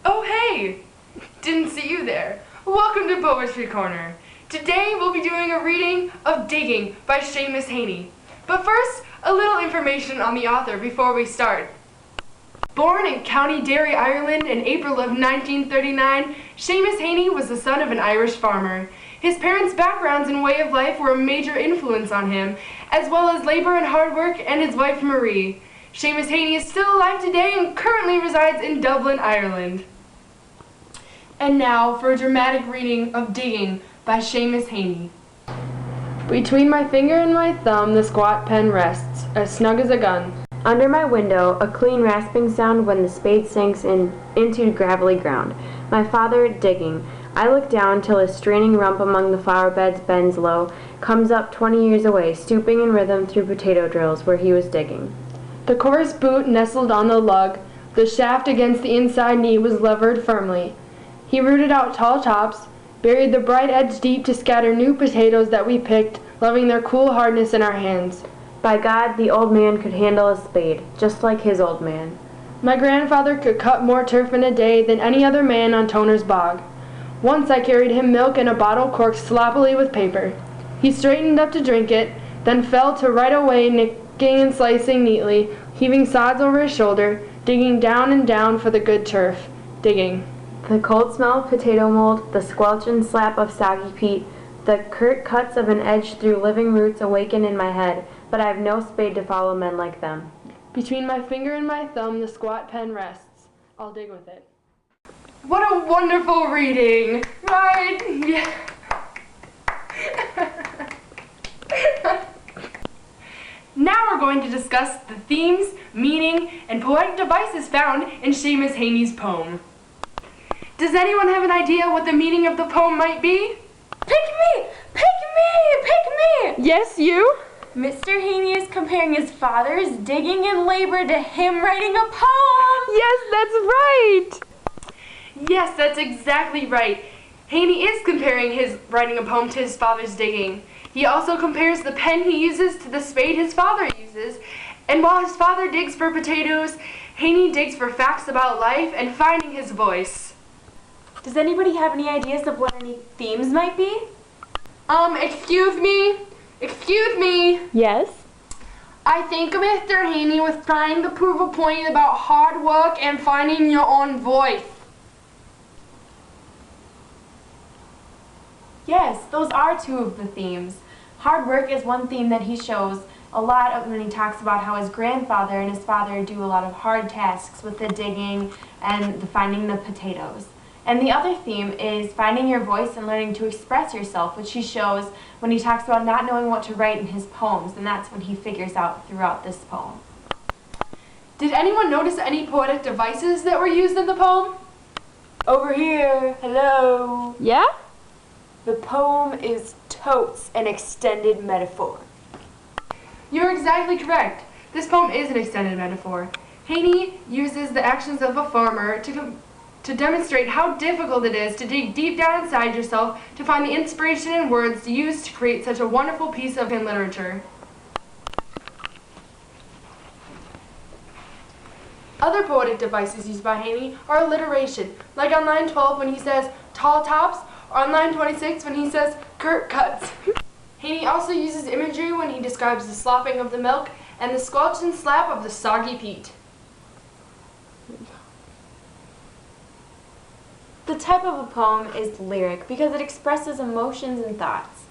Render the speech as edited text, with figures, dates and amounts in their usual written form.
Oh hey! Didn't see you there. Welcome to Poetry Corner. Today we'll be doing a reading of Digging by Seamus Heaney. But first, a little information on the author before we start. Born in County Derry, Ireland in April of 1939, Seamus Heaney was the son of an Irish farmer. His parents' backgrounds and way of life were a major influence on him, as well as labor and hard work and his wife Marie. Seamus Heaney is still alive today and currently resides in Dublin, Ireland. And now for a dramatic reading of Digging by Seamus Heaney. Between my finger and my thumb the squat pen rests, as snug as a gun. Under my window, a clean rasping sound when the spade sinks into gravelly ground. My father digging. I look down till his straining rump among the flower beds bends low, comes up 20 years away, stooping in rhythm through potato drills where he was digging. The coarse boot nestled on the lug, the shaft against the inside knee was levered firmly. He rooted out tall tops, buried the bright edge deep to scatter new potatoes that we picked, loving their cool hardness in our hands. By God, the old man could handle a spade, just like his old man. My grandfather could cut more turf in a day than any other man on Toner's Bog. Once I carried him milk in a bottle corked sloppily with paper. He straightened up to drink it, then fell to right away nicking and slicing neatly, heaving sods over his shoulder, digging down and down for the good turf. Digging. The cold smell of potato mold, the squelch and slap of soggy peat, the curt cuts of an edge through living roots awaken in my head, but I have no spade to follow men like them. Between my finger and my thumb the squat pen rests. I'll dig with it. What a wonderful reading, right? Yeah. Now we're going to discuss the themes, meaning, and poetic devices found in Seamus Heaney's poem. Does anyone have an idea what the meaning of the poem might be? Pick me! Pick me! Pick me! Yes, you? Mr. Heaney is comparing his father's digging and labor to him writing a poem! Yes, that's right! Yes, that's exactly right. Heaney is comparing his writing a poem to his father's digging. He also compares the pen he uses to the spade his father uses, and while his father digs for potatoes, Heaney digs for facts about life and finding his voice. Does anybody have any ideas of what any themes might be? Excuse me? Excuse me? Yes? I think Mr. Heaney was trying to prove a point about hard work and finding your own voice. Yes, those are two of the themes. Hard work is one theme that he shows a lot of when he talks about how his grandfather and his father do a lot of hard tasks with the digging and the finding the potatoes. And the other theme is finding your voice and learning to express yourself, which he shows when he talks about not knowing what to write in his poems, and that's when he figures out throughout this poem. Did anyone notice any poetic devices that were used in the poem? Over here, hello. Yeah? The poem is totes an extended metaphor. You're exactly correct. This poem is an extended metaphor. Heaney uses the actions of a farmer to demonstrate how difficult it is to dig deep down inside yourself to find the inspiration and words used to create such a wonderful piece of literature. Other poetic devices used by Heaney are alliteration, like on line 12 when he says tall tops, or on line 26 when he says curt cuts. Heaney also uses imagery when he describes the slopping of the milk and the squelch and slap of the soggy peat. The type of a poem is lyric because it expresses emotions and thoughts.